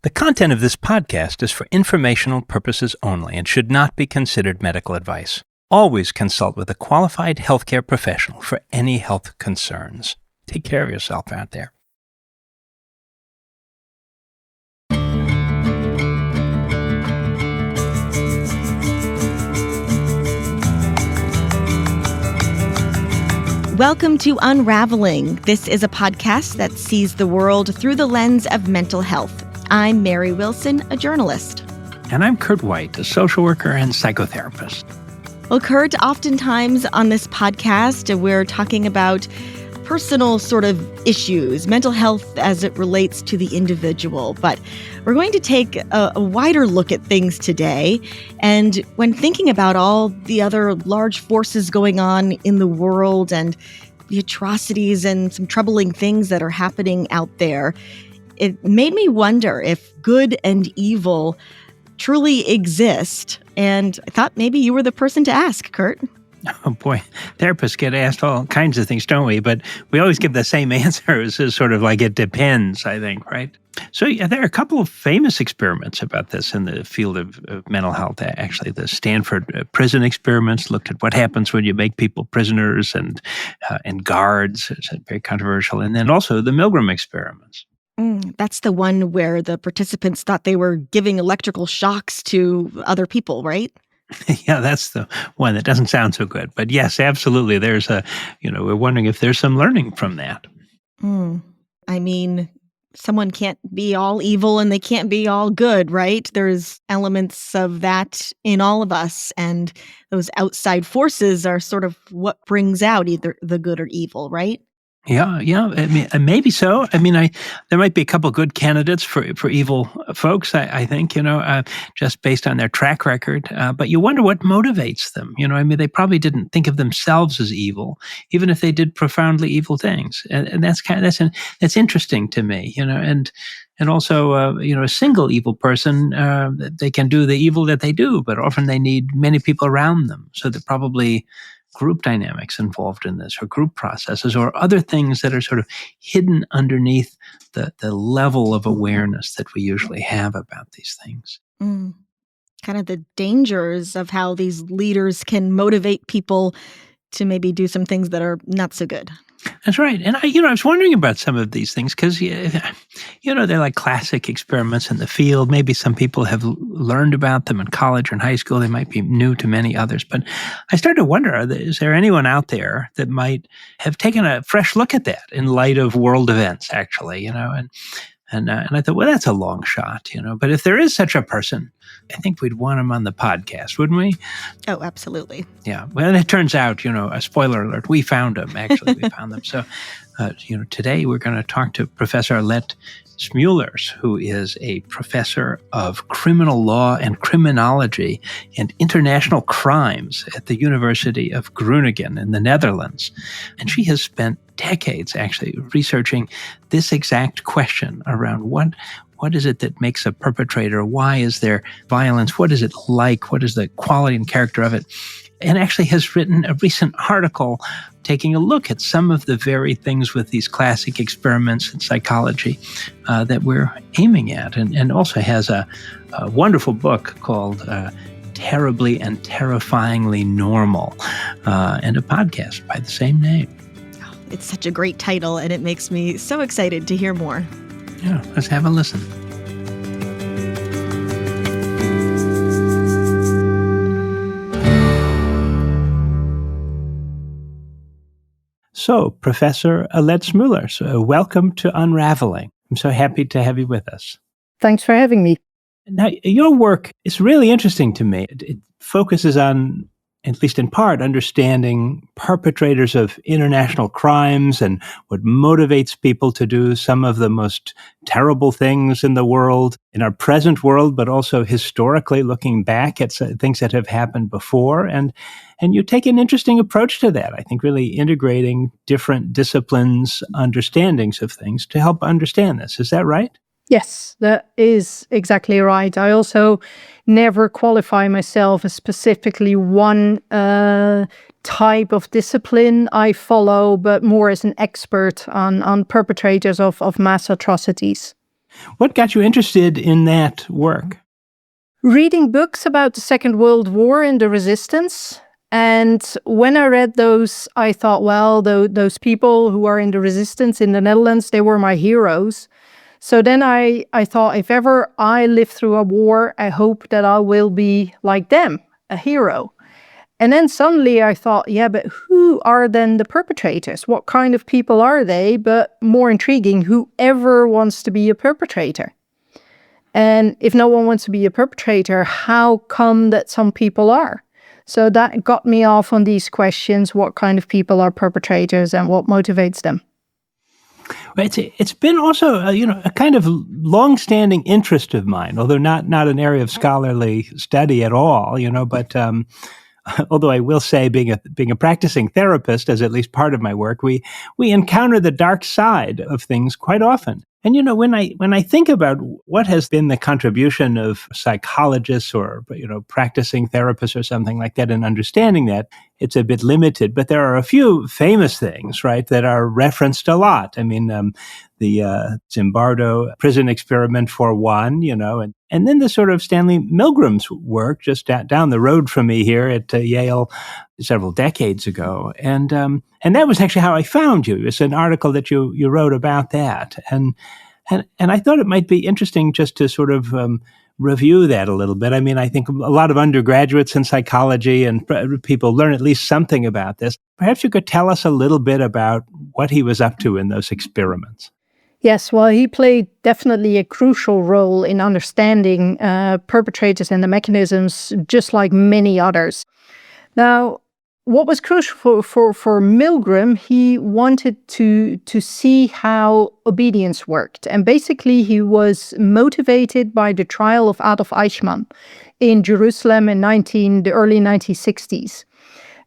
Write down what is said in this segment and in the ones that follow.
The content of this podcast is for informational purposes only and should not be considered medical advice. Always consult with a qualified healthcare professional for any health concerns. Take care of yourself out there. Welcome to Unravelling. This is a podcast that sees the world through the lens of mental health. I'm Mary Wilson, a journalist. And I'm Kurt White, a social worker and psychotherapist. Well, Kurt, oftentimes on this podcast, we're talking about personal sort of issues, mental health as it relates to the individual. But we're going to take a wider look at things today. And when thinking about all the other large forces going on in the world and the atrocities and some troubling things that are happening out there, it made me wonder if good and evil truly exist. And I thought maybe you were the person to ask, Kurt. Oh boy, therapists get asked all kinds of things, don't we? But we always give the same answer. It's sort of like it depends, I think, right? So yeah, there are a couple of famous experiments about this in the field of mental health. Actually, the Stanford prison experiments looked at what happens when you make people prisoners and guards. It's very controversial. And then also the Milgram experiments. That's the one where the participants thought they were giving electrical shocks to other people, right? Yeah, that's the one that doesn't sound so good. But yes, absolutely. There's we're wondering if there's some learning from that. I mean, someone can't be all evil and they can't be all good, right? There's elements of that in all of us. And those outside forces are sort of what brings out either the good or evil, right? Yeah. I mean, maybe so. I mean, there might be a couple good candidates for evil folks. I think just based on their track record. But you wonder what motivates them. I mean, they probably didn't think of themselves as evil, even if they did profoundly evil things. And that's interesting to me. And also, a single evil person, they can do the evil that they do, but often they need many people around them. So they're probably group dynamics involved in this, or group processes, or other things that are sort of hidden underneath the level of awareness that we usually have about these things. Kind of the dangers of how these leaders can motivate people to maybe do some things that are not so good. That's right. And I was wondering about some of these things because, they're like classic experiments in the field. Maybe some people have learned about them in college or in high school. They might be new to many others. But I started to wonder, is there anyone out there that might have taken a fresh look at that in light of world events, actually, And I thought, well, that's a long shot, But if there is such a person, I think we'd want him on the podcast, wouldn't we? Oh, absolutely. Yeah. Well, and it turns out, a spoiler alert, we found him, actually. We found them. So, today we're going to talk to Professor Alette Smeulers, who is a professor of criminal law and criminology and international crimes at the University of Groningen in the Netherlands. And she has spent decades actually researching this exact question around what is it that makes a perpetrator? Why is there violence? What is it like? What is the quality and character of it? And actually has written a recent article taking a look at some of the very things with these classic experiments in psychology that we're aiming at, and also has a wonderful book called Terribly and Terrifyingly Normal, and a podcast by the same name. It's such a great title, and it makes me so excited to hear more. Yeah, let's have a listen. So, Professor Alette Smeulers, welcome to Unravelling. I'm so happy to have you with us. Thanks for having me. Now, your work is really interesting to me. It focuses on, at least in part, understanding perpetrators of international crimes and what motivates people to do some of the most terrible things in the world, in our present world, but also historically looking back at things that have happened before. And you take an interesting approach to that, I think, really integrating different disciplines' understandings of things to help understand this. Is that right? Yes, that is exactly right. I also never qualify myself as specifically one type of discipline I follow, but more as an expert on perpetrators of mass atrocities. What got you interested in that work? Reading books about the Second World War and the resistance. And when I read those, I thought, well, those people who are in the resistance in the Netherlands, they were my heroes. So then I thought, if ever I live through a war, I hope that I will be like them, a hero. And then suddenly I thought, yeah, but who are then the perpetrators? What kind of people are they? But more intriguing, whoever wants to be a perpetrator. And if no one wants to be a perpetrator, how come that some people are? So that got me off on these questions. What kind of people are perpetrators and what motivates them? Well, it's been also a kind of long-standing interest of mine, although not an area of scholarly study at all. But although I will say, being a practicing therapist, as at least part of my work, we encounter the dark side of things quite often. And when I think about what has been the contribution of psychologists or practicing therapists or something like that in understanding that, it's a bit limited. But there are a few famous things, right, that are referenced a lot. I mean, the Zimbardo prison experiment for one, and then the sort of Stanley Milgram's work just down the road from me here at Yale several decades ago. And that was actually how I found you. It's an article that you wrote about that. And I thought it might be interesting just to sort of review that a little bit. I mean, I think a lot of undergraduates in psychology and people learn at least something about this. Perhaps you could tell us a little bit about what he was up to in those experiments. Yes, well, he played definitely a crucial role in understanding perpetrators and the mechanisms, just like many others. Now, what was crucial for Milgram, he wanted to see how obedience worked. And basically, he was motivated by the trial of Adolf Eichmann in Jerusalem in the early 1960s.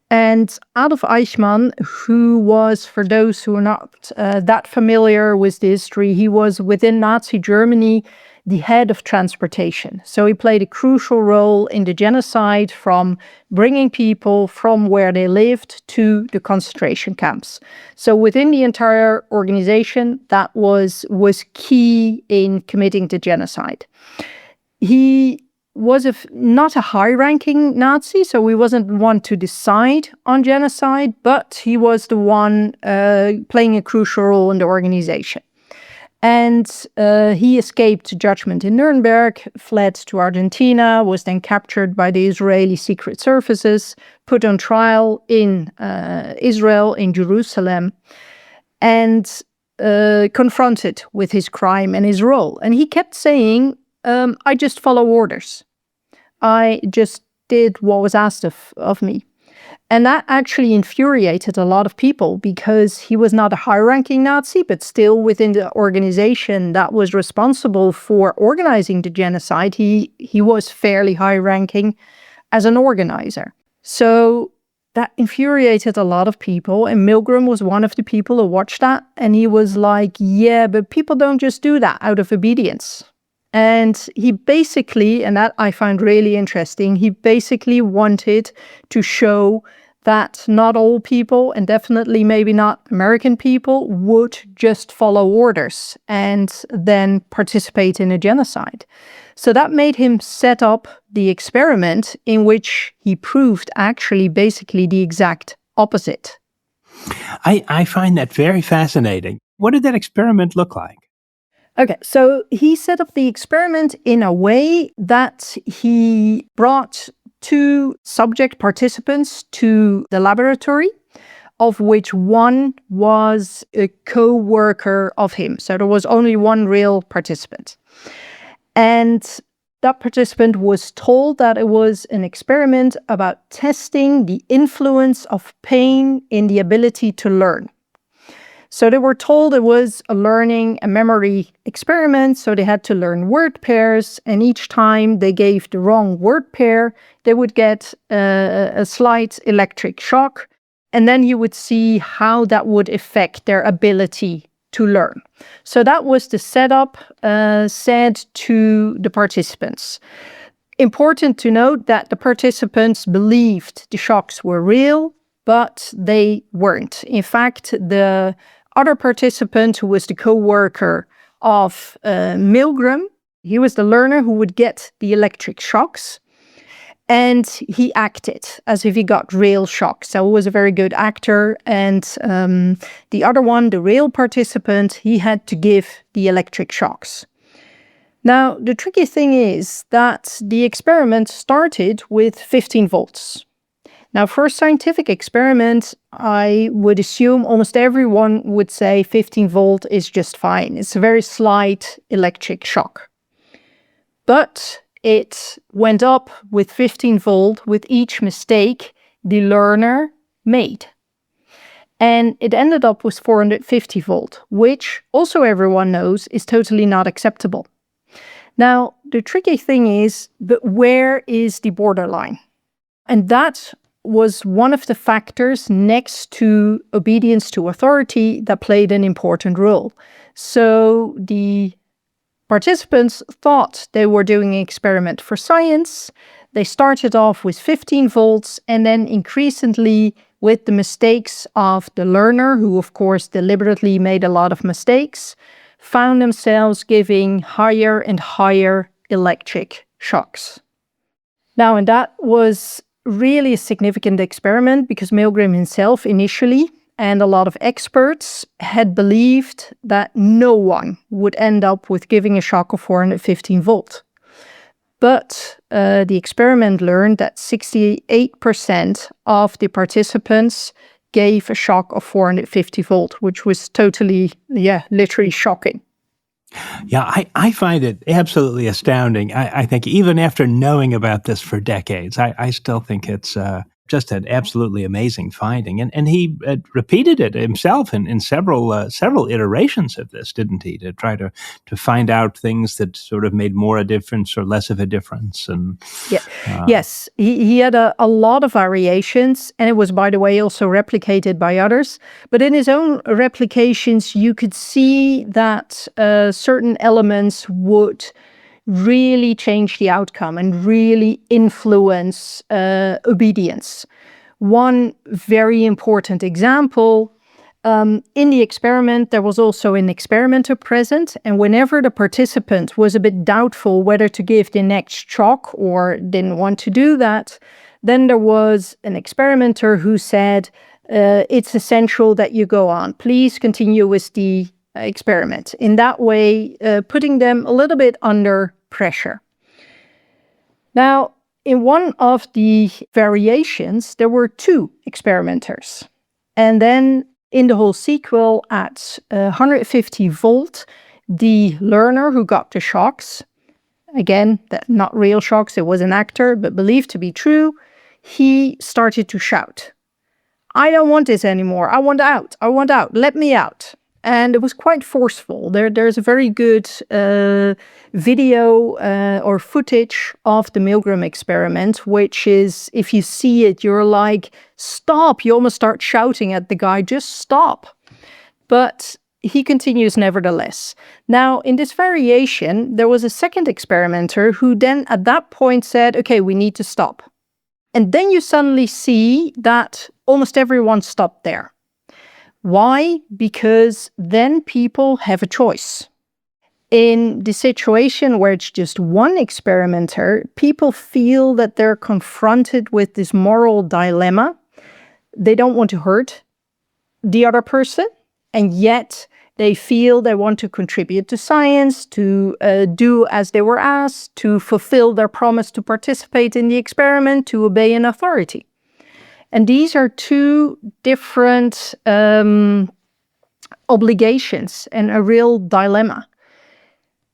And Adolf Eichmann, who was, for those who are not that familiar with the history, he was within Nazi Germany the head of transportation. So he played a crucial role in the genocide, from bringing people from where they lived to the concentration camps. So within the entire organization, that was key in committing the genocide. He was not a high-ranking Nazi, so he wasn't one to decide on genocide, but he was the one playing a crucial role in the organization. And he escaped judgment in Nuremberg, fled to Argentina, was then captured by the Israeli secret services, put on trial in Israel, in Jerusalem, and confronted with his crime and his role. And he kept saying, I just follow orders. I just did what was asked of me. And that actually infuriated a lot of people, because he was not a high-ranking Nazi, but still within the organization that was responsible for organizing the genocide, he was fairly high-ranking as an organizer. So that infuriated a lot of people, and Milgram was one of the people who watched that, and he was like, yeah, but people don't just do that out of obedience. And he basically, and that I find really interesting, he basically wanted to show that not all people, and definitely maybe not American people, would just follow orders and then participate in a genocide. So that made him set up the experiment, in which he proved actually basically the exact opposite. I find that very fascinating. What did that experiment look like? Okay, so he set up the experiment in a way that he brought 2 subject participants to the laboratory, of which one was a co-worker of him. So there was only one real participant. And that participant was told that it was an experiment about testing the influence of pain in the ability to learn. So they were told it was a memory experiment, so they had to learn word pairs, and each time they gave the wrong word pair, they would get a slight electric shock, and then you would see how that would affect their ability to learn. So that was the setup said to the participants. Important to note that the participants believed the shocks were real, but they weren't. In fact, the other participant, who was the co-worker of Milgram. He was the learner who would get the electric shocks. And he acted as if he got real shocks. So he was a very good actor. And the other one, the real participant, he had to give the electric shocks. Now, the tricky thing is that the experiment started with 15 volts. Now, for a scientific experiment, I would assume almost everyone would say 15 volt is just fine. It's a very slight electric shock. But it went up with 15 volt with each mistake the learner made. And it ended up with 450 volt, which also everyone knows is totally not acceptable. Now, the tricky thing is, but where is the borderline? And that was one of the factors next to obedience to authority that played an important role. So the participants thought they were doing an experiment for science. They started off with 15 volts and then increasingly with the mistakes of the learner, who of course deliberately made a lot of mistakes, found themselves giving higher and higher electric shocks. Now, and that was really a significant experiment because Milgram himself initially and a lot of experts had believed that no one would end up with giving a shock of 415 volt. But the experiment learned that 68% of the participants gave a shock of 450 volt, which was totally, literally shocking. Yeah, I find it absolutely astounding. I think even after knowing about this for decades, I still think it's just an absolutely amazing finding. And he repeated it himself in several iterations of this, didn't he? To try to find out things that sort of made more a difference or less of a difference. And yes, he had a lot of variations, and it was, by the way, also replicated by others. But in his own replications, you could see that certain elements would really change the outcome and really influence obedience. One very important example, in the experiment, there was also an experimenter present, and whenever the participant was a bit doubtful whether to give the next shock or didn't want to do that, then there was an experimenter who said, it's essential that you go on. Please continue with the experiment. In that way, putting them a little bit under pressure. Now, in one of the variations, there were 2 experimenters. And then in the whole sequel at 150 volt, the learner who got the shocks, again, not real shocks, it was an actor, but believed to be true, he started to shout, "I don't want this anymore. I want out. I want out. Let me out." And it was quite forceful. There's a very good video or footage of the Milgram experiment, which is, if you see it, you're like, stop. You almost start shouting at the guy, just stop. But he continues nevertheless. Now, in this variation, there was a second experimenter who then at that point said, okay, we need to stop. And then you suddenly see that almost everyone stopped there. Why? Because then people have a choice. In the situation where it's just one experimenter, people feel that they're confronted with this moral dilemma. They don't want to hurt the other person, and yet they feel they want to contribute to science, to do as they were asked, to fulfill their promise to participate in the experiment, to obey an authority. And these are 2 different obligations and a real dilemma.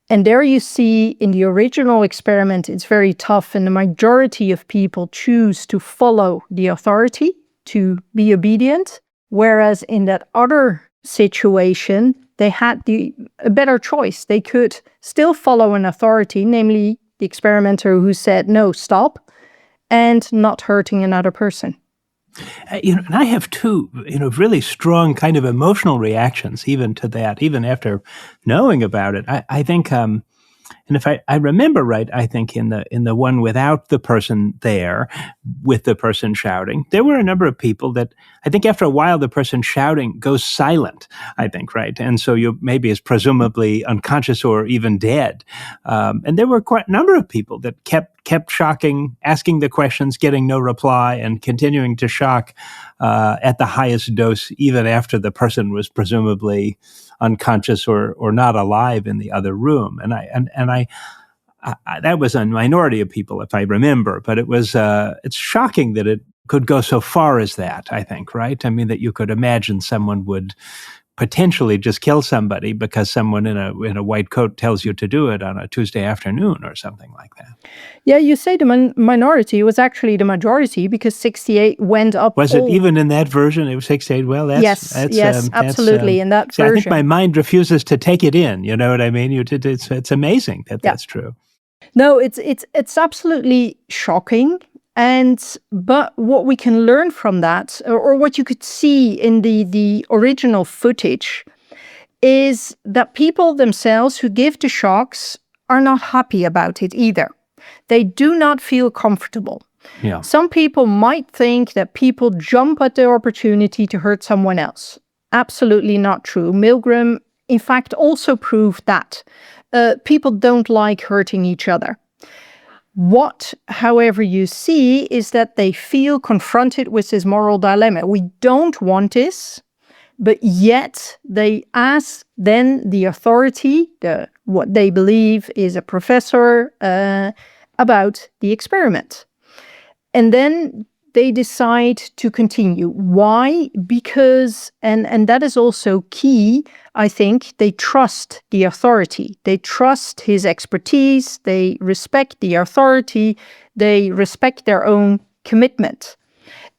And there you see in the original experiment, it's very tough, and the majority of people choose to follow the authority, to be obedient. Whereas in that other situation, they had a better choice. They could still follow an authority, namely the experimenter who said, no, stop, and not hurting another person. And I have 2, really strong kind of emotional reactions even to that, even after knowing about it. I think And if I remember right, I think in the one without the person there, with the person shouting, there were a number of people that I think after a while the person shouting goes silent, I think, right? And so you maybe is presumably unconscious or even dead. And there were quite a number of people that kept shocking, asking the questions, getting no reply, and continuing to shock at the highest dose, even after the person was presumably unconscious or not alive in the other room. And I that was a minority of people, if I remember, but it's shocking that it could go so far as that, I think, right? I mean, that you could imagine someone would potentially just kill somebody because someone in a white coat tells you to do it on a Tuesday afternoon or something like that. Yeah, you say the minority was actually the majority, because 68 went up. Was it even in that version? It was 68. Well, yes, absolutely. In that version, I think my mind refuses to take it in. You know what I mean? It's amazing that that's true. No, it's absolutely shocking. But what we can learn from that, or what you could see in the original footage, is that people themselves who give the shocks are not happy about it either. They do not feel comfortable. Yeah. Some people might think that people jump at the opportunity to hurt someone else. Absolutely not true. Milgram, in fact, also proved that people don't like hurting each other. What, however, you see is that they feel confronted with this moral dilemma. We don't want this, but yet they ask then the authority, what they believe is a professor, about the experiment. And then they decide to continue. Why? Because, and that is also key, I think, they trust the authority. They trust his expertise. They respect the authority. They respect their own commitment.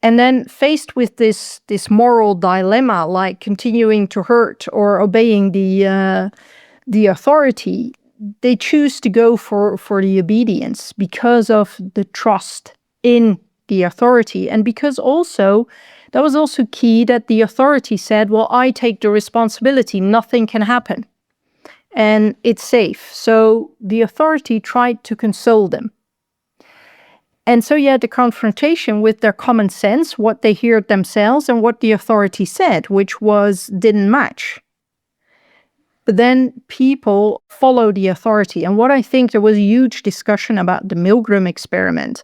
And then faced with this moral dilemma, like continuing to hurt or obeying the authority, they choose to go for the obedience because of the trust in the authority. And because also, that was also key, that the authority said, well, I take the responsibility, nothing can happen, and it's safe. So the authority tried to console them. And so you had the confrontation with their common sense, what they heard themselves, and what the authority said, which didn't match. But then people follow the authority. And what I think there was a huge discussion about the Milgram experiment,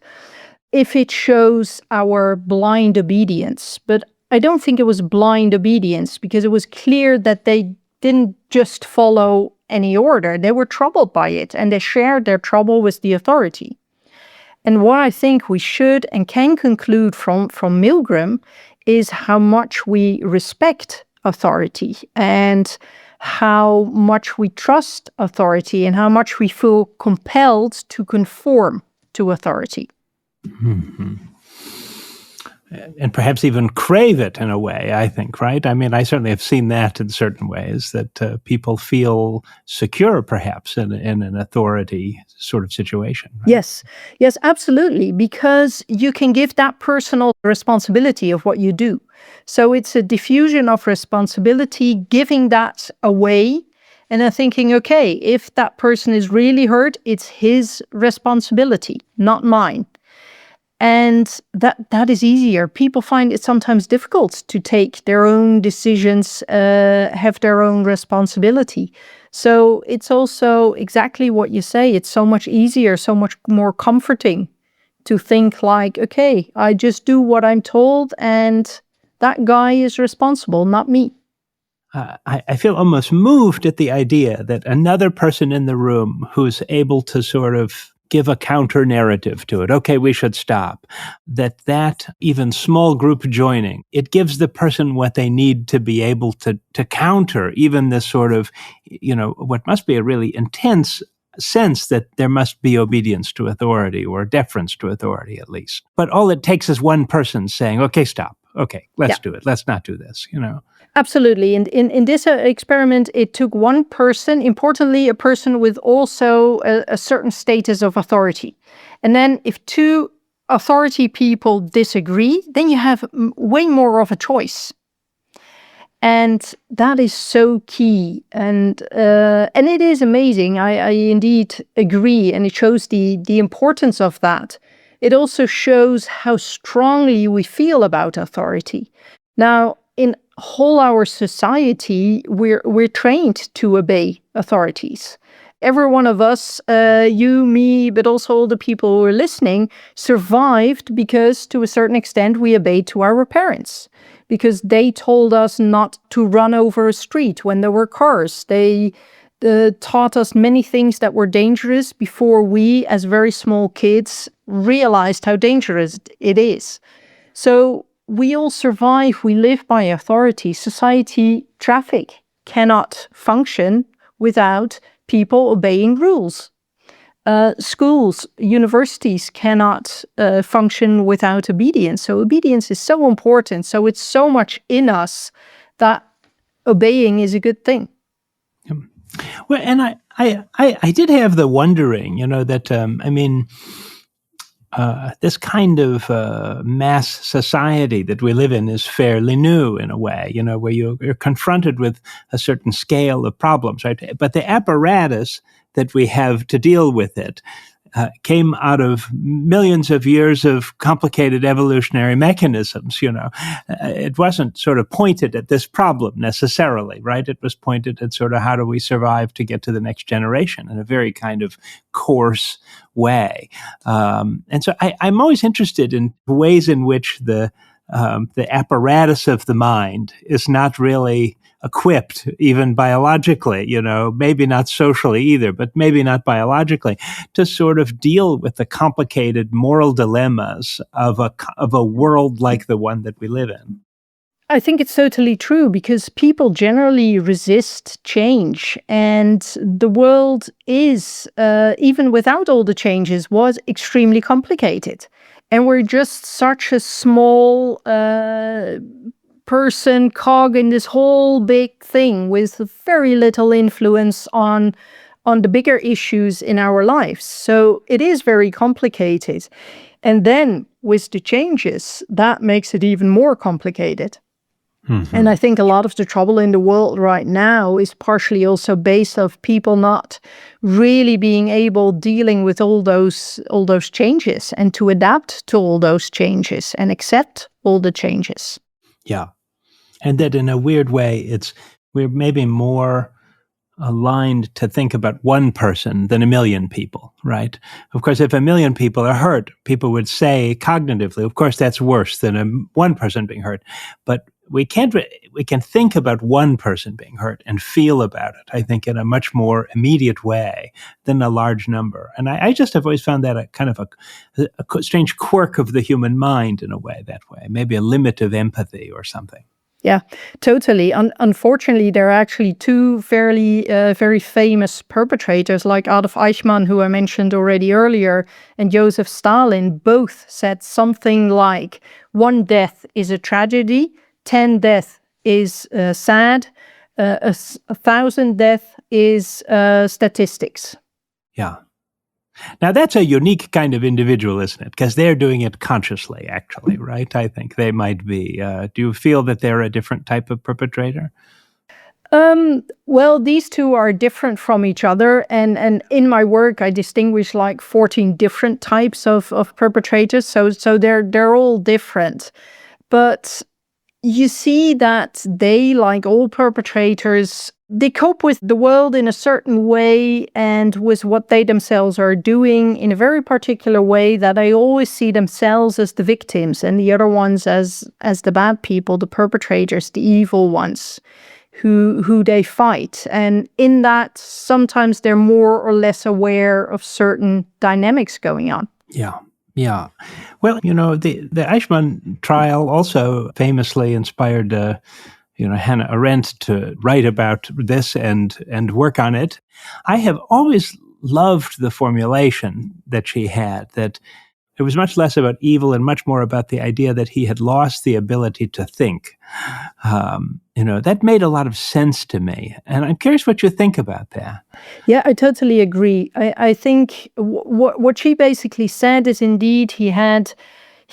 if it shows our blind obedience. But I don't think it was blind obedience, because it was clear that they didn't just follow any order. They were troubled by it, and they shared their trouble with the authority. And what I think we should and can conclude from Milgram is how much we respect authority, and how much we trust authority, and how much we feel compelled to conform to authority. Mm-hmm. And perhaps even crave it in a way, I think, right? I mean, I certainly have seen that in certain ways, that people feel secure, perhaps, in an authority sort of situation. Right? Yes, absolutely, because you can give that personal responsibility of what you do. So it's a diffusion of responsibility, giving that away, and then thinking, okay, if that person is really hurt, it's his responsibility, not mine. And that is easier. People find it sometimes difficult to take their own decisions, have their own responsibility. So it's also exactly what you say. It's so much easier, so much more comforting to think like, okay, I just do what I'm told, and that guy is responsible, not me. I feel almost moved at the idea that another person in the room who's able to sort of give a counter narrative to it. Okay, we should stop. That even small group joining, it gives the person what they need to be able to counter even this sort of, what must be a really intense sense that there must be obedience to authority, or deference to authority at least. But all it takes is one person saying, okay, stop. Okay, let's do it. Let's not do this, Absolutely. And in this experiment, it took one person, importantly, a person with also a certain status of authority. And then if two authority people disagree, then you have way more of a choice. And that is so key. And it is amazing. I indeed agree. And it shows the importance of that. It also shows how strongly we feel about authority. Now, in whole our society, we're trained to obey authorities. Every one of us, you, me, but also all the people who are listening, survived because to a certain extent we obeyed to our parents, because they told us not to run over a street when there were cars. They taught us many things that were dangerous before we, as very small kids, realized how dangerous it is. So we all survive, we live by authority. Society, traffic cannot function without people obeying rules. Schools, universities cannot function without obedience. So obedience is so important. So it's so much in us that obeying is a good thing. Well, and I did have the wondering, that, this kind of mass society that we live in is fairly new in a way, where you're confronted with a certain scale of problems, right? But the apparatus that we have to deal with it came out of millions of years of complicated evolutionary mechanisms, It wasn't sort of pointed at this problem necessarily, right? It was pointed at sort of how do we survive to get to the next generation in a very kind of coarse way. And so I'm always interested in ways in which the apparatus of the mind is not really equipped, even biologically, maybe not socially either, but maybe not biologically, to sort of deal with the complicated moral dilemmas of a world like the one that we live in. I think it's totally true, because people generally resist change, and the world is, even without all the changes, was extremely complicated. And we're just such a small person, cog in this whole big thing with very little influence on the bigger issues in our lives. So it is very complicated. And then with the changes, that makes it even more complicated. Mm-hmm. And I think a lot of the trouble in the world right now is partially also based of people not really being able dealing with all those changes and to adapt to all those changes and accept all the changes. Yeah. And that in a weird way, we're maybe more aligned to think about one person than a million people, right? Of course, if a million people are hurt, people would say cognitively, of course, that's worse than one person being hurt. But we can think about one person being hurt and feel about it, I think, in a much more immediate way than a large number. And I just have always found that a kind of a strange quirk of the human mind in a way, that way, maybe a limit of empathy or something. Yeah, totally. Unfortunately, there are actually two very famous perpetrators like Adolf Eichmann, who I mentioned already earlier, and Joseph Stalin. Both said something like, 1 death is a tragedy, 10 death is sad, 1,000 death is statistics. Yeah. Now, that's a unique kind of individual, isn't it? Because they're doing it consciously, actually, right? I think they might be. Do you feel that they're a different type of perpetrator? Well, these two are different from each other. And in my work, I distinguish like 14 different types of perpetrators. So they're all different. But you see that they, like all perpetrators, they cope with the world in a certain way and with what they themselves are doing in a very particular way, that I always see themselves as the victims and the other ones as the bad people, the perpetrators, the evil ones who they fight. And in that, sometimes they're more or less aware of certain dynamics going on. Yeah. Yeah. Well, the Eichmann trial also famously inspired Hannah Arendt to write about this and work on it. I have always loved the formulation that she had, that it was much less about evil and much more about the idea that he had lost the ability to think. That made a lot of sense to me. And I'm curious what you think about that. Yeah, I totally agree. I think what she basically said is indeed he had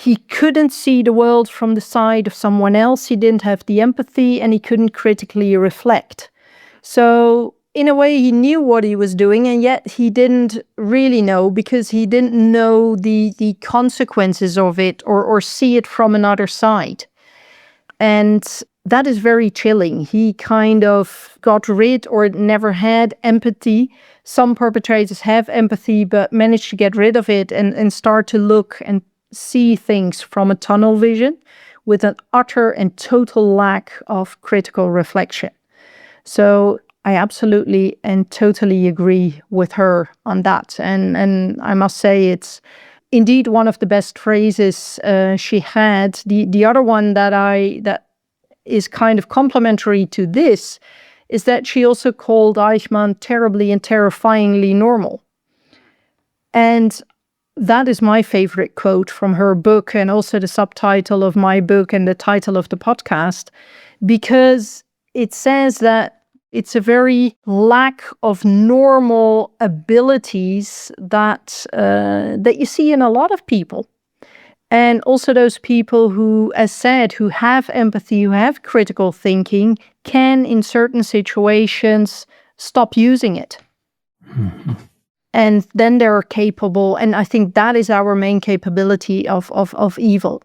He couldn't see the world from the side of someone else. He didn't have the empathy, and he couldn't critically reflect. So in a way, he knew what he was doing, and yet he didn't really know, because he didn't know the consequences of it, or see it from another side. And that is very chilling. He kind of got rid, or never had, empathy. Some perpetrators have empathy, but manage to get rid of it and start to look and see things from a tunnel vision, with an utter and total lack of critical reflection. So I absolutely and totally agree with her on that. And I must say, it's indeed one of the best phrases she had. The other one that is kind of complementary to this is that she also called Eichmann terribly and terrifyingly normal. And that is my favorite quote from her book, and also the subtitle of my book and the title of the podcast, because it says that it's a very lack of normal abilities that you see in a lot of people. And also those people who, as said, who have empathy, who have critical thinking, can in certain situations stop using it. Mm-hmm. And then they're capable, and I think that is our main capability of evil.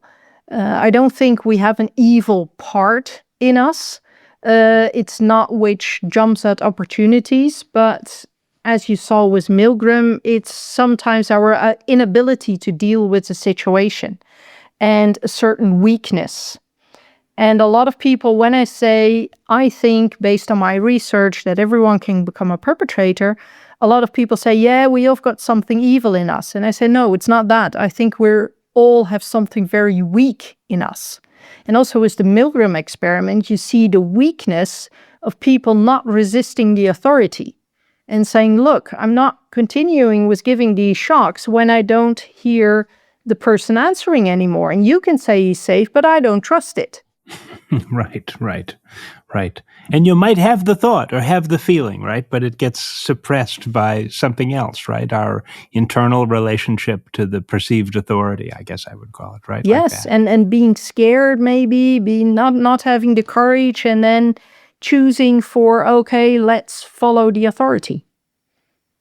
I don't think we have an evil part in us. It's not which jumps at opportunities, but as you saw with Milgram, it's sometimes our inability to deal with the situation and a certain weakness. And a lot of people, when I say, I think based on my research that everyone can become a perpetrator, a lot of people say, yeah, we all got something evil in us. And I say, no, it's not that. I think we're all have something very weak in us. And also with the Milgram experiment, you see the weakness of people not resisting the authority and saying, look, I'm not continuing with giving these shocks when I don't hear the person answering anymore. And you can say he's safe, but I don't trust it. Right. And you might have the thought or have the feeling, right? But it gets suppressed by something else, right? Our internal relationship to the perceived authority, I guess I would call it, right? Yes, like and being scared, maybe, being not having the courage, and then choosing for, okay, let's follow the authority.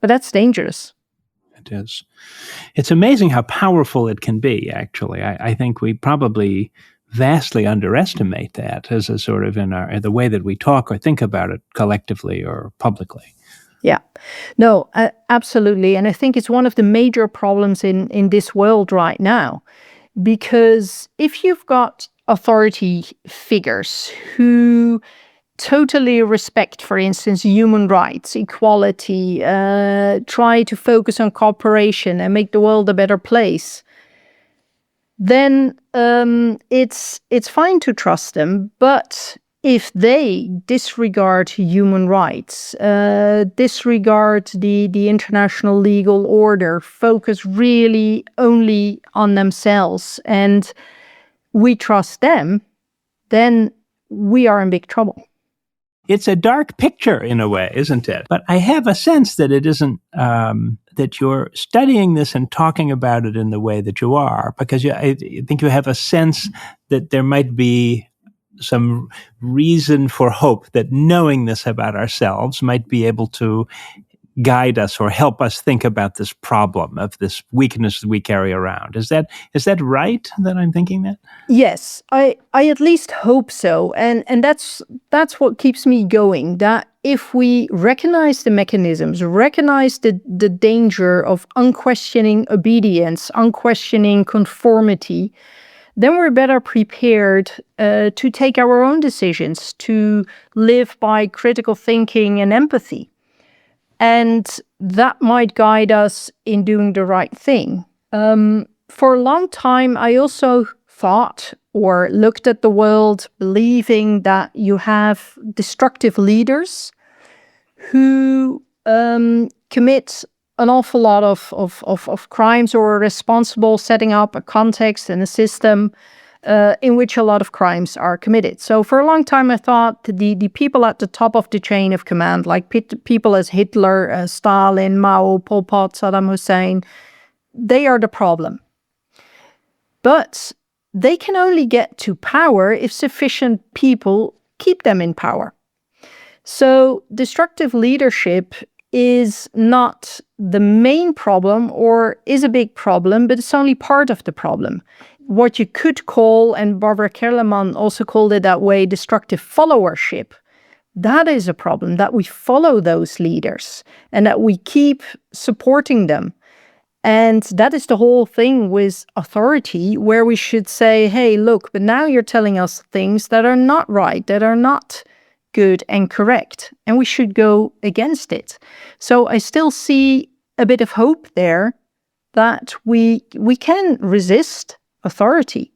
But that's dangerous. It is. It's amazing how powerful it can be, actually. I think we probably vastly underestimate that as a sort of in the way that we talk or think about it collectively or publicly. Yeah, no, absolutely. And I think it's one of the major problems in this world right now, because if you've got authority figures who totally respect, for instance, human rights, equality, try to focus on cooperation and make the world a better place, then it's fine to trust them. But if they disregard human rights, disregard the international legal order, focus really only on themselves, and we trust them, then we are in big trouble. It's a dark picture in a way, isn't it? But I have a sense that it isn't, that you're studying this and talking about it in the way that you are, because I think you have a sense that there might be some reason for hope that knowing this about ourselves might be able to guide us or help us think about this problem of this weakness that we carry around. Is that right that I'm thinking that? Yes, I at least hope so. And that's what keeps me going, that if we recognize the mechanisms, recognize the danger of unquestioning obedience, unquestioning conformity, then we're better prepared to take our own decisions, to live by critical thinking and empathy. And that might guide us in doing the right thing. For a long time, I also thought or looked at the world believing that you have destructive leaders who commit an awful lot of crimes, or are responsible setting up a context and a system in which a lot of crimes are committed. So for a long time, I thought the people at the top of the chain of command, like people as Hitler, Stalin, Mao, Pol Pot, Saddam Hussein, they are the problem. But they can only get to power if sufficient people keep them in power. So destructive leadership is not the main problem or is a big problem, but it's only part of the problem. What you could call, and Barbara Kerleman also called it that way, destructive followership. That is a problem, that we follow those leaders and that we keep supporting them. And that is the whole thing with authority, where we should say, hey, look, but now you're telling us things that are not right, that are not good and correct, and we should go against it. So I still see a bit of hope there that we can resist authority.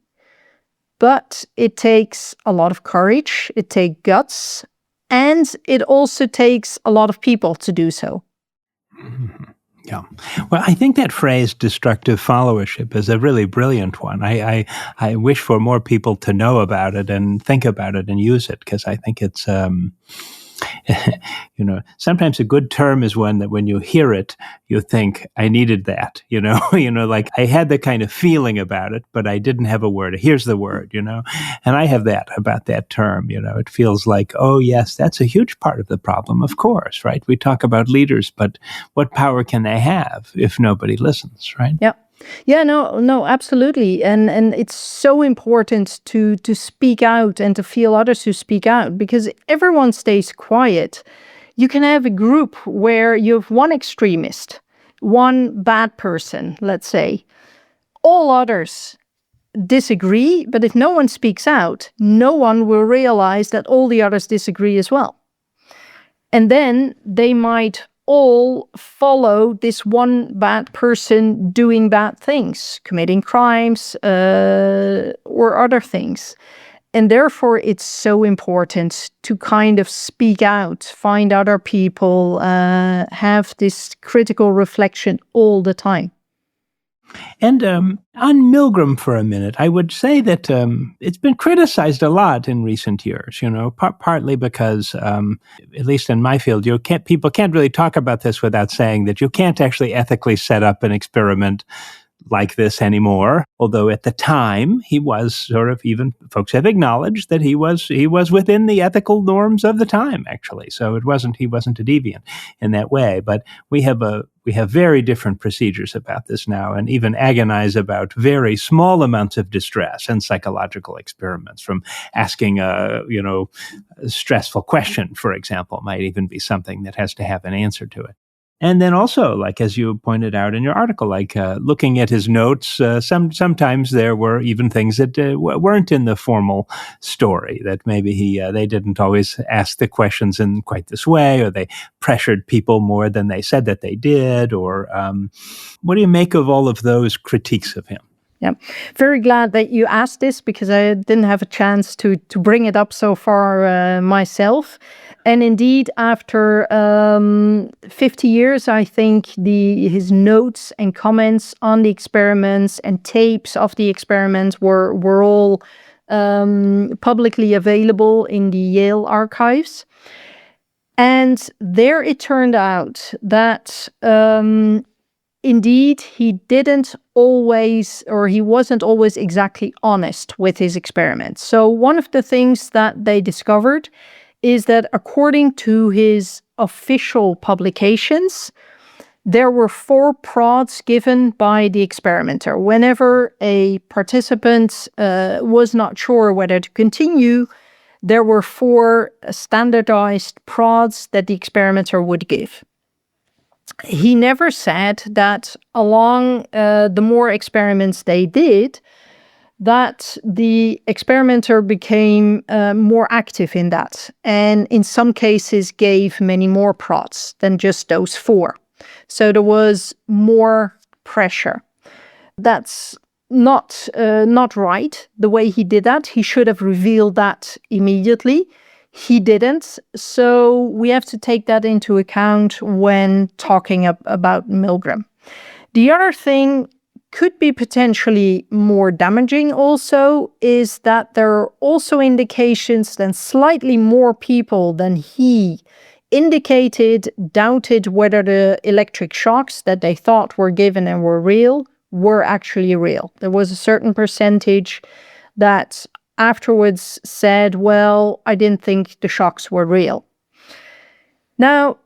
But it takes a lot of courage, it takes guts, and it also takes a lot of people to do so. Mm-hmm. Yeah. Well, I think that phrase destructive followership is a really brilliant one. I wish for more people to know about it and think about it and use it, because I think it's, sometimes a good term is one that when you hear it, you think, I needed that, like I had the kind of feeling about it, but I didn't have a word. Here's the word, and I have that about that term, it feels like, oh yes, that's a huge part of the problem, of course, right? We talk about leaders, but what power can they have if nobody listens, right? Yeah. Yeah, no, absolutely. And it's so important to speak out and to feel others who speak out, because everyone stays quiet. You can have a group where you have one extremist, one bad person, let's say. All others disagree, but if no one speaks out, no one will realize that all the others disagree as well. And then they might all follow this one bad person doing bad things, committing crimes or other things. And therefore, it's so important to kind of speak out, find other people, have this critical reflection all the time. And on Milgram for a minute, I would say that it's been criticized a lot in recent years, partly because, at least in my field, people can't really talk about this without saying that you can't actually ethically set up an experiment like this anymore. Although at the time he was sort of, even folks have acknowledged that he was within the ethical norms of the time, actually. So he wasn't a deviant in that way. But we have very different procedures about this now, and even agonize about very small amounts of distress and psychological experiments, from asking a stressful question, for example, might even be something that has to have an answer to it. And then also, like, as you pointed out in your article, looking at his notes, sometimes there were even things that weren't in the formal story, that maybe they didn't always ask the questions in quite this way, or they pressured people more than they said that they did, or what do you make of all of those critiques of him? Yeah, very glad that you asked this, because I didn't have a chance to bring it up so far myself. And indeed, after 50 years, I think his notes and comments on the experiments and tapes of the experiments were all publicly available in the Yale archives. And there it turned out that indeed, he wasn't always exactly honest with his experiments. So one of the things that they discovered is that according to his official publications, there were 4 prods given by the experimenter. Whenever a participant was not sure whether to continue, there were 4 standardized prods that the experimenter would give. He never said that along the more experiments they did, that the experimenter became more active in that, and in some cases gave many more prods than just those 4. So there was more pressure. That's not right, the way he did that. He should have revealed that immediately. He didn't, so we have to take that into account when talking about Milgram. The other thing could be potentially more damaging also is that there are also indications that slightly more people than he indicated doubted whether the electric shocks that they thought were given and were real were actually real. There was a certain percentage that afterwards said, well, I didn't think the shocks were real. Now,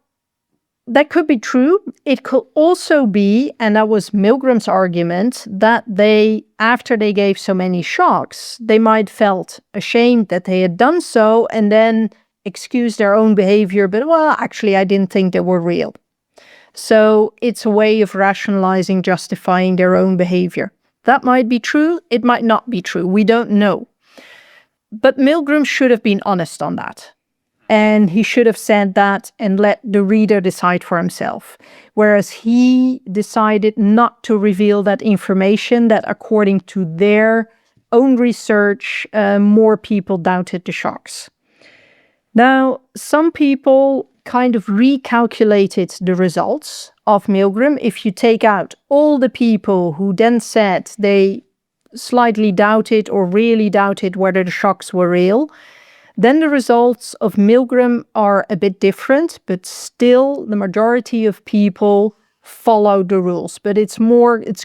that could be true. It could also be, and that was Milgram's argument, that they, after they gave so many shocks, they might felt ashamed that they had done so and then excused their own behavior, but well, actually, I didn't think they were real. So it's a way of rationalizing, justifying their own behavior. That might be true. It might not be true. We don't know. But Milgram should have been honest on that. And he should have said that and let the reader decide for himself. Whereas he decided not to reveal that information, that according to their own research, more people doubted the shocks. Now, some people kind of recalculated the results of Milgram. If you take out all the people who then said they slightly doubted or really doubted whether the shocks were real, then the results of Milgram are a bit different, but still the majority of people follow the rules. But it's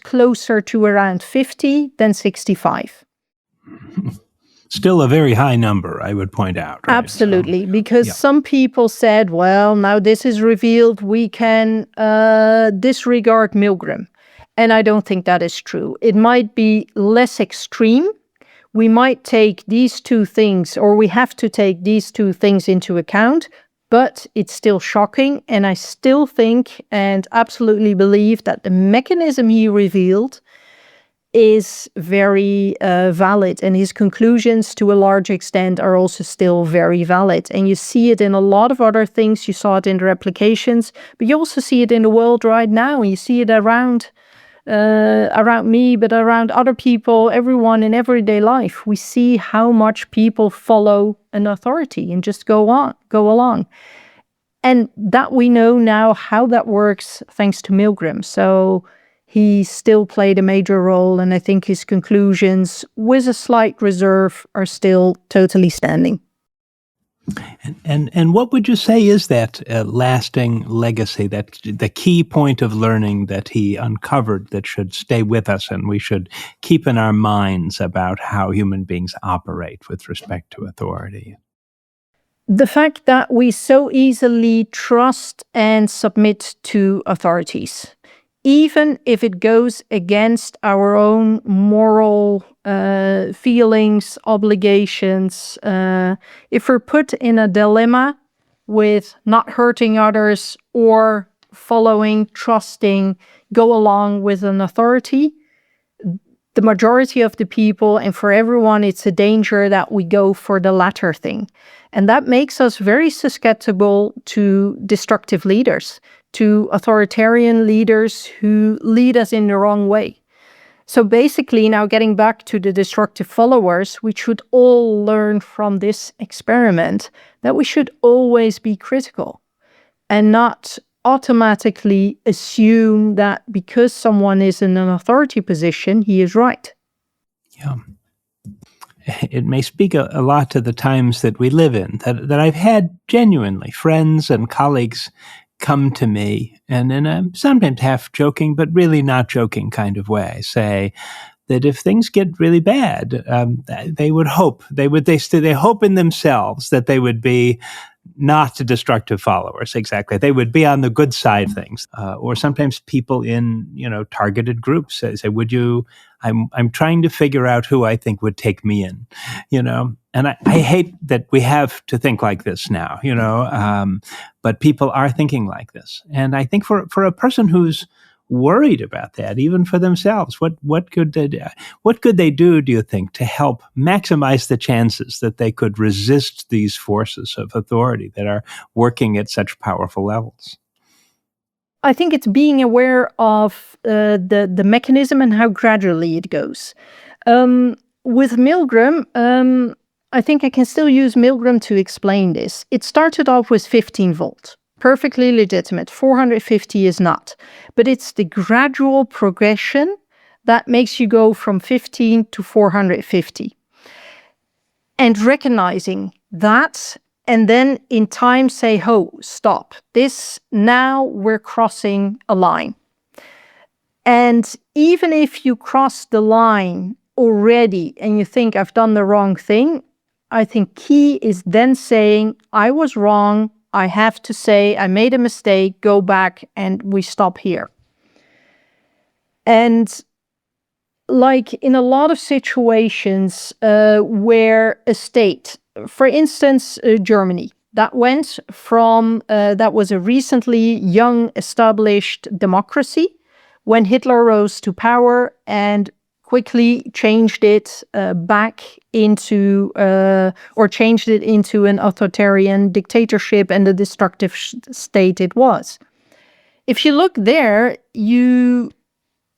closer to around 50 than 65. Still a very high number, I would point out. Right? Absolutely, because some people said, well, now this is revealed, we can disregard Milgram. And I don't think that is true. It might be less extreme. We might take these two things, or we have to take these two things into account, but it's still shocking. And I still think and absolutely believe that the mechanism he revealed is very valid. And his conclusions, to a large extent, are also still very valid. And you see it in a lot of other things. You saw it in the replications, but you also see it in the world right now. And you see it around me, but around other people, everyone in everyday life. We see how much people follow an authority and just go along. And that we know now how that works thanks to Milgram. So he still played a major role, and I think his conclusions, with a slight reserve, are still totally standing. And what would you say is that lasting legacy, that the key point of learning that he uncovered that should stay with us and we should keep in our minds about how human beings operate with respect to authority? The fact that we so easily trust and submit to authorities, even if it goes against our own moral feelings, obligations. If we're put in a dilemma with not hurting others or following, trusting, go along with an authority, the majority of the people and for everyone, it's a danger that we go for the latter thing. And that makes us very susceptible to destructive leaders, to authoritarian leaders who lead us in the wrong way. So basically, now getting back to the destructive followers, we should all learn from this experiment that we should always be critical and not automatically assume that because someone is in an authority position, he is right. Yeah. It may speak a lot to the times that we live in, that I've had genuinely friends and colleagues come to me and in a sometimes half joking, but really not joking kind of way, say that if things get really bad, they would hope, they hope in themselves that they would be not destructive followers, exactly. They would be on the good side of things. Or sometimes people in, targeted groups say, I'm trying to figure out who I think would take me in, And I hate that we have to think like this now, but people are thinking like this. And I think for a person who's worried about that, even for themselves, what could they do, do you think, to help maximize the chances that they could resist these forces of authority that are working at such powerful levels? I think it's being aware of the mechanism and how gradually it goes. With Milgram, I think I can still use Milgram to explain this. It started off with 15 volt. Perfectly legitimate. 450 is not. But it's the gradual progression that makes you go from 15 to 450. And recognizing that, and then in time say, stop. Now we're crossing a line. And even if you cross the line already and you think I've done the wrong thing, I think key is then saying I was wrong. I have to say I made a mistake, go back, and we stop here. And like in a lot of situations where a state, for instance, Germany, that went from, that was a recently young established democracy when Hitler rose to power and quickly changed it back into, or changed it into an authoritarian dictatorship and the destructive state it was. If you look there, you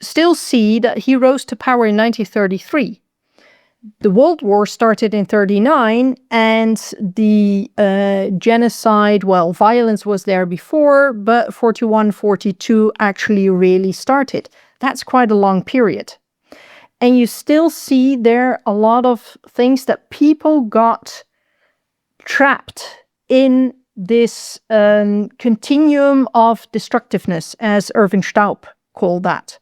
still see that he rose to power in 1933. The World War started in 1939, and the genocide, well, violence was there before, but 1941, 1942 actually really started. That's quite a long period. And you still see there a lot of things that people got trapped in this continuum of destructiveness, as Irving Staub called that.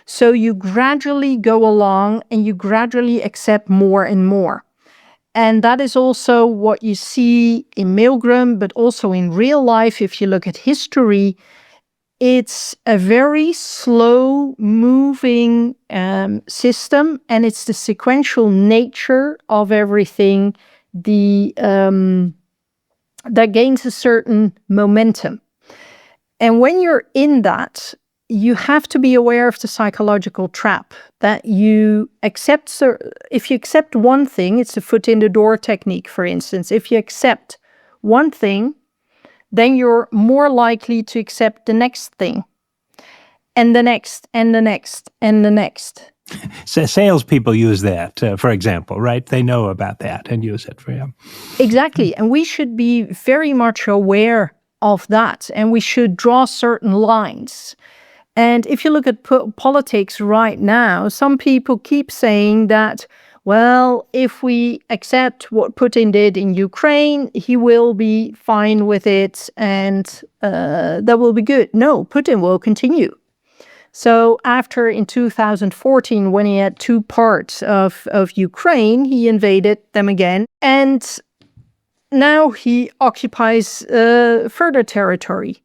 So you gradually go along and you gradually accept more and more. And that is also what you see in Milgram, but also in real life. If you look at history, it's a very slow moving system, and it's the sequential nature of everything that gains a certain momentum. And when you're in that, you have to be aware of the psychological trap that you accept. If you accept one thing, it's the foot in the door technique, for instance. If you accept one thing, then you're more likely to accept the next thing, and the next, and the next, and the next. So salespeople use that, for example, right? They know about that and use it for you. Exactly. And we should be very much aware of that, and we should draw certain lines. And if you look at politics right now, some people keep saying that, well, if we accept what Putin did in Ukraine, he will be fine with it and that will be good. No, Putin will continue. So after in 2014, when he had two parts of Ukraine, he invaded them again. And now he occupies further territory.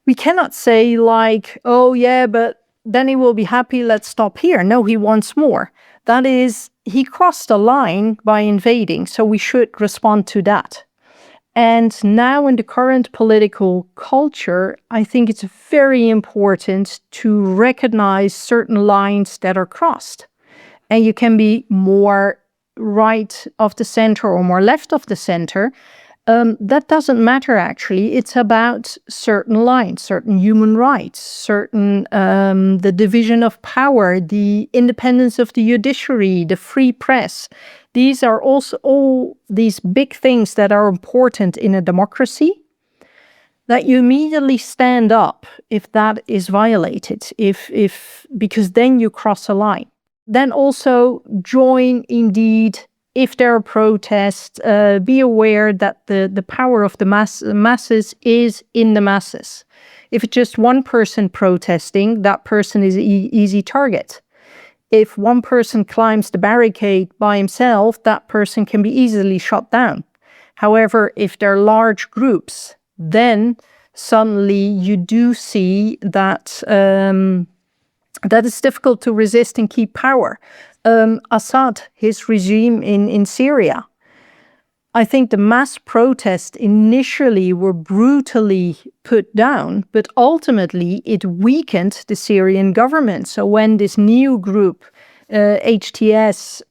We cannot say like, oh yeah, but then he will be happy, let's stop here. No, he wants more. That is, he crossed a line by invading, so we should respond to that. And now in the current political culture, I think it's very important to recognize certain lines that are crossed. And you can be more right of the center or more left of the center. That doesn't matter, actually. It's about certain lines, certain human rights, certain the division of power, the independence of the judiciary, the free press. These are also all these big things that are important in a democracy, that you immediately stand up if that is violated, because then you cross a line. Then also join, indeed, if there are protests, be aware that the power of the masses is in the masses. If it's just one person protesting, that person is an easy target. If one person climbs the barricade by himself, that person can be easily shot down. However, if there are large groups, then suddenly you do see that that it's difficult to resist and keep power. Assad, his regime in Syria, I think the mass protests initially were brutally put down, but ultimately it weakened the Syrian government. So when this new group, HTS,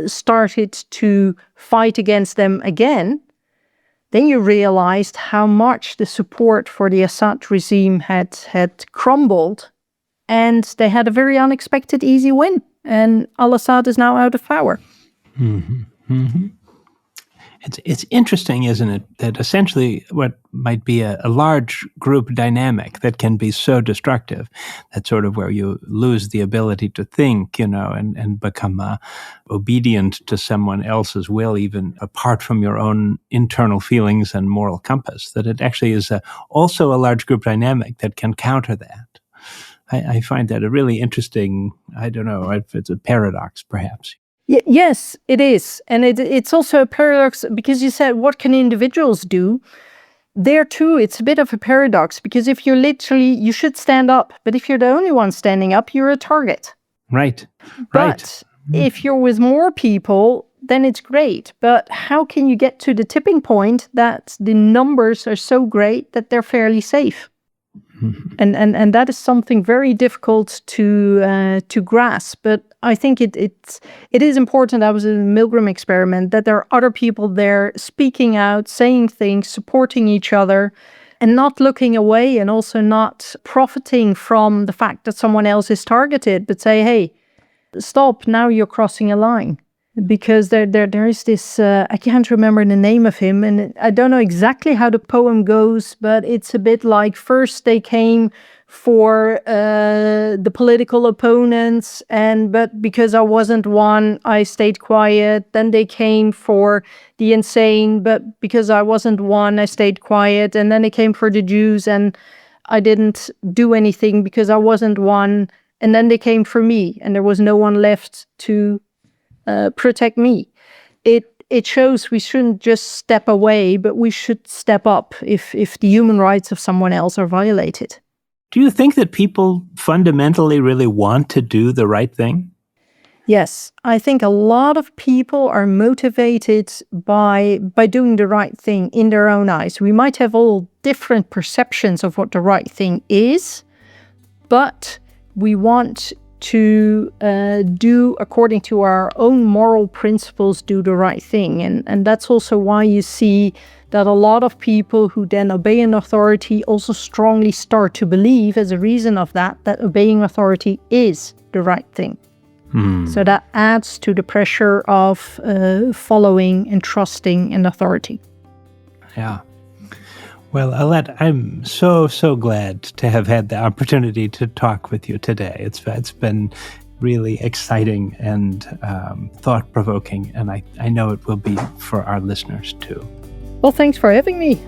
started to fight against them again, then you realized how much the support for the Assad regime had crumbled, and they had a very unexpected easy win. And al-Assad is now out of power. Mm-hmm. Mm-hmm. It's interesting, isn't it, that essentially what might be a large group dynamic that can be so destructive, that's sort of where you lose the ability to think, and become obedient to someone else's will, even apart from your own internal feelings and moral compass, that it actually is also a large group dynamic that can counter that. I find that a really interesting, I don't know if it's a paradox, perhaps. Yes, it is. And it's also a paradox because you said, what can individuals do? There too, it's a bit of a paradox because if you're you should stand up. But if you're the only one standing up, you're a target. Right. But if you're with more people, then it's great. But how can you get to the tipping point that the numbers are so great that they're fairly safe? And that is something very difficult to grasp. But I think it is important. That was a Milgram experiment, that there are other people there speaking out, saying things, supporting each other, and not looking away, and also not profiting from the fact that someone else is targeted, but say, hey, stop, now you're crossing a line. Because there is this, I can't remember the name of him, and I don't know exactly how the poem goes, but it's a bit like first they came for the political opponents, but because I wasn't one, I stayed quiet. Then they came for the insane, but because I wasn't one, I stayed quiet. And then they came for the Jews, and I didn't do anything because I wasn't one. And then they came for me, and there was no one left to protect me. It shows we shouldn't just step away, but we should step up if the human rights of someone else are violated. Do you think that people fundamentally really want to do the right thing? Yes, I think a lot of people are motivated by doing the right thing in their own eyes. We might have all different perceptions of what the right thing is, but we want to do according to our own moral principles, do the right thing. And that's also why you see that a lot of people who then obey an authority also strongly start to believe, as a reason of that obeying authority is the right thing. So that adds to the pressure of following and trusting an authority. Yeah. Well, Alette, I'm so glad to have had the opportunity to talk with you today. It's been really exciting and thought-provoking, and I know it will be for our listeners too. Well, thanks for having me.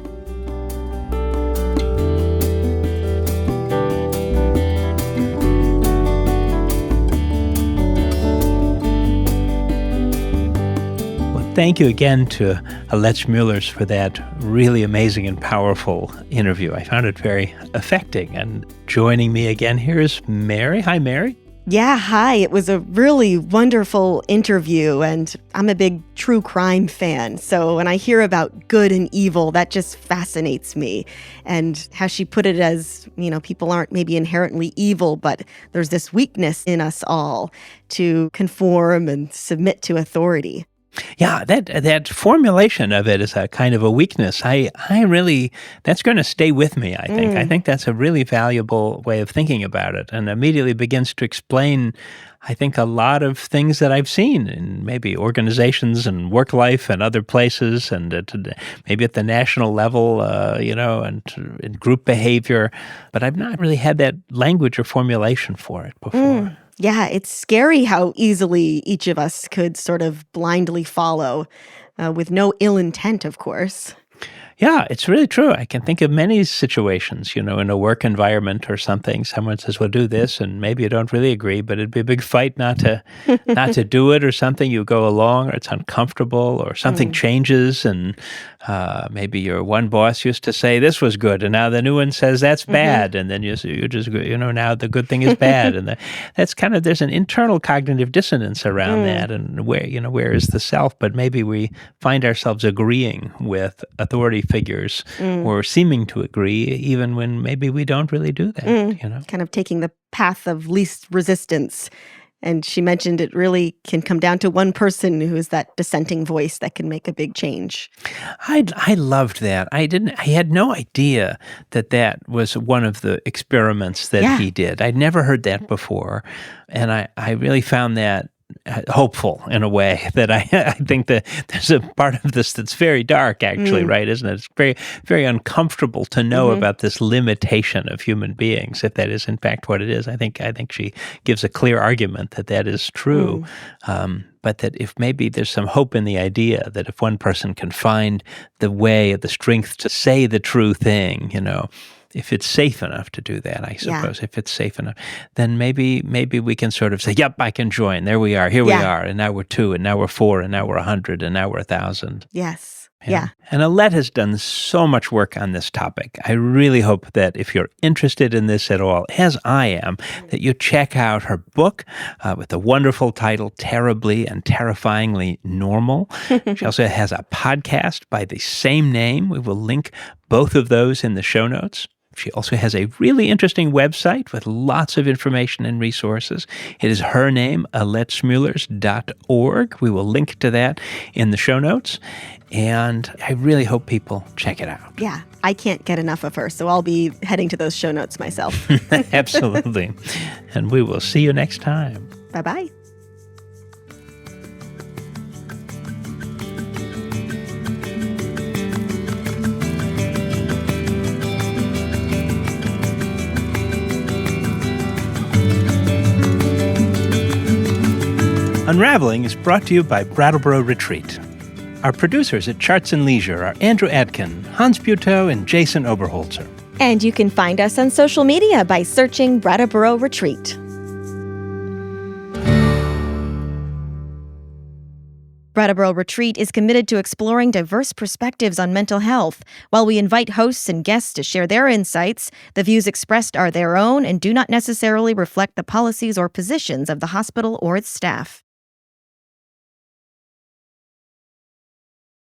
Thank you again to Alette Smeulers for that really amazing and powerful interview. I found it very affecting. And joining me again here is Mary. Hi, Mary. Yeah, hi. It was a really wonderful interview, and I'm a big true crime fan. So when I hear about good and evil, that just fascinates me. And how she put it as, people aren't maybe inherently evil, but there's this weakness in us all to conform and submit to authority. Yeah, that formulation of it is a kind of a weakness. I really, that's going to stay with me, I think. I think that's a really valuable way of thinking about it, and immediately begins to explain, I think, a lot of things that I've seen in maybe organizations and work life and other places, and maybe at the national level, and in group behavior. But I've not really had that language or formulation for it before. Yeah, it's scary how easily each of us could sort of blindly follow, with no ill intent, of course. Yeah, it's really true. I can think of many situations, in a work environment or something. Someone says, well, do this, and maybe you don't really agree, but it'd be a big fight not to do it or something. You go along, or it's uncomfortable, or something changes, and maybe your one boss used to say this was good, and now the new one says that's bad, and then you just now the good thing is bad, and that's kind of, there's an internal cognitive dissonance around that, and where is the self? But maybe we find ourselves agreeing with authority figures, or seeming to agree, even when maybe we don't really do that. Kind of taking the path of least resistance. And she mentioned it really can come down to one person who is that dissenting voice that can make a big change. I loved that. I had no idea that was one of the experiments that he did. I'd never heard that before. And I really found that hopeful in a way, that I think that there's a part of this that's very dark, actually, right? Isn't it? It's very, very uncomfortable to know about this limitation of human beings, if that is in fact what it is. I think she gives a clear argument that is true, but that if maybe there's some hope in the idea that if one person can find the way, the strength to say the true thing, if it's safe enough to do that, I Yeah. suppose, if it's safe enough, then maybe we can sort of say, yep, I can join. There we are. Here we are. And now we're 2, and now we're 4, and now we're 100, and now we're 1,000. Yes. Yeah. And Alette has done so much work on this topic. I really hope that if you're interested in this at all, as I am, that you check out her book with the wonderful title, Terribly and Terrifyingly Normal. She also has a podcast by the same name. We will link both of those in the show notes. She also has a really interesting website with lots of information and resources. It is her name, AletteSmeulers.org. We will link to that in the show notes. And I really hope people check it out. Yeah. I can't get enough of her, so I'll be heading to those show notes myself. Absolutely. And we will see you next time. Bye-bye. Unravelling is brought to you by Brattleboro Retreat. Our producers at Charts and Leisure are Andrew Atkin, Hans Buteau, and Jason Oberholzer. And you can find us on social media by searching Brattleboro Retreat. Brattleboro Retreat is committed to exploring diverse perspectives on mental health. While we invite hosts and guests to share their insights, the views expressed are their own and do not necessarily reflect the policies or positions of the hospital or its staff.